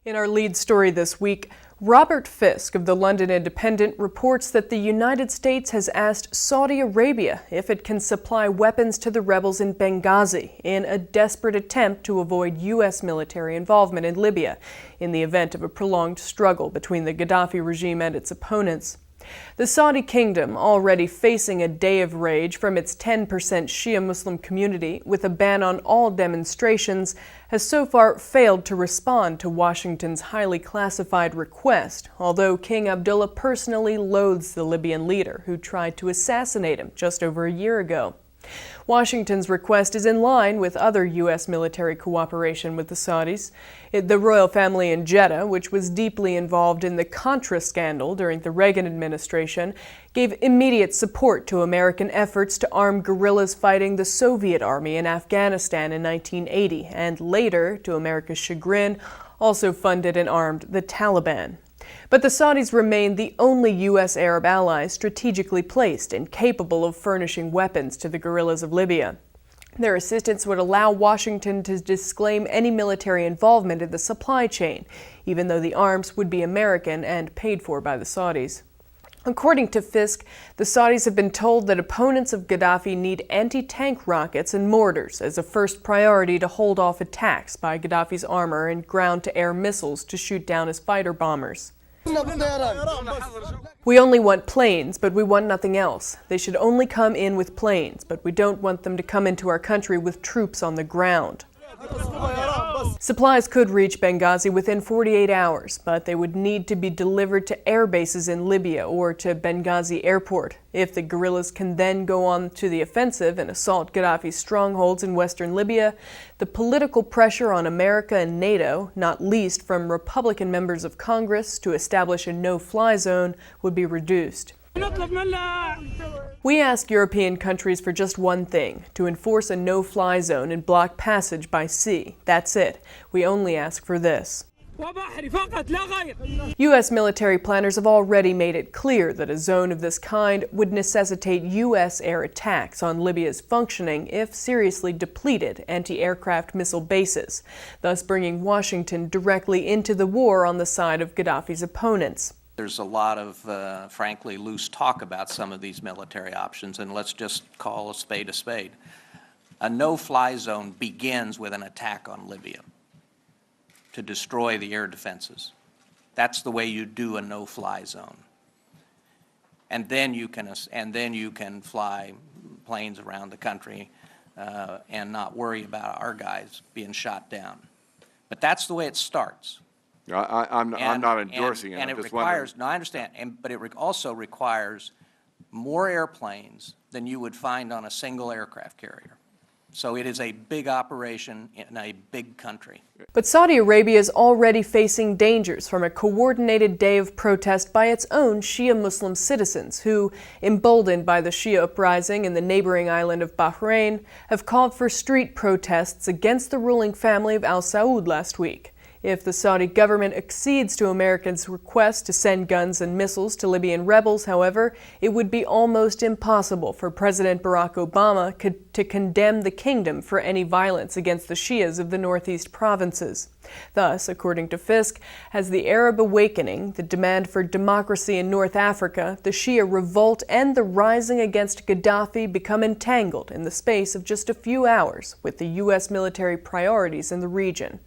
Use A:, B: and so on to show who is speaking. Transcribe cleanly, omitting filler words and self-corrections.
A: In our lead story this week, Robert Fisk of the London Independent reports that the United States has asked Saudi Arabia if it can supply weapons to the rebels in Benghazi in a desperate attempt to avoid U.S. military involvement in Libya in the event of a prolonged struggle between the Gaddafi regime and its opponents. The Saudi kingdom, already facing a day of rage from its 10% Shia Muslim community with a ban on all demonstrations, has so far failed to respond to Washington's highly classified request, although King Abdullah personally loathes the Libyan leader who tried to assassinate him just over a year ago. Washington's request is in line with other U.S. military cooperation with the Saudis. The royal family in Jeddah, which was deeply involved in the Contra scandal during the Reagan administration, gave immediate support to American efforts to arm guerrillas fighting the Soviet army in Afghanistan in 1980, and later, to America's chagrin, also funded and armed the Taliban. But the Saudis remain the only U.S. Arab ally strategically placed and capable of furnishing weapons to the guerrillas of Libya. Their assistance would allow Washington to disclaim any military involvement in the supply chain, even though the arms would be American and paid for by the Saudis. According to Fisk, the Saudis have been told that opponents of Gaddafi need anti-tank rockets and mortars as a first priority to hold off attacks by Gaddafi's armor and ground-to-air missiles to shoot down his fighter bombers. We only want planes, but we want nothing else. They should only come in with planes, but we don't want them to come into our country with troops on the ground. Supplies could reach Benghazi within 48 hours, but they would need to be delivered to air bases in Libya or to Benghazi airport. If the guerrillas can then go on to the offensive and assault Gaddafi's strongholds in western Libya, the political pressure on America and NATO, not least from Republican members of Congress, to establish a no-fly zone would be reduced. We ask European countries for just one thing, to enforce a no-fly zone and block passage by sea. That's it. We only ask for this. U.S. military planners have already made it clear that a zone of this kind would necessitate U.S. air attacks on Libya's functioning, if seriously depleted, anti-aircraft missile bases, thus bringing Washington directly into the war on the side of Gaddafi's opponents.
B: There's a lot of, frankly, loose talk about some of these military options, and let's just call a spade a spade. A no-fly zone begins with an attack on Libya to destroy the air defenses. That's the way you do a no-fly zone. And then you can fly planes around the country and not worry about our guys being shot down. But that's the way it starts.
C: I'm not endorsing it.
B: And
C: I'm
B: it
C: just
B: requires,
C: wondering.
B: no, I understand, but it also requires more airplanes than you would find on a single aircraft carrier. So it is a big operation in a big country.
A: But Saudi Arabia is already facing dangers from a coordinated day of protest by its own Shia Muslim citizens who, emboldened by the Shia uprising in the neighboring island of Bahrain, have called for street protests against the ruling family of Al Saud last week. If the Saudi government accedes to Americans' request to send guns and missiles to Libyan rebels, however, it would be almost impossible for President Barack Obama to condemn the kingdom for any violence against the Shias of the northeast provinces. Thus, according to Fisk, as the Arab awakening, the demand for democracy in North Africa, the Shia revolt, and the rising against Gaddafi become entangled in the space of just a few hours with the U.S. military priorities in the region.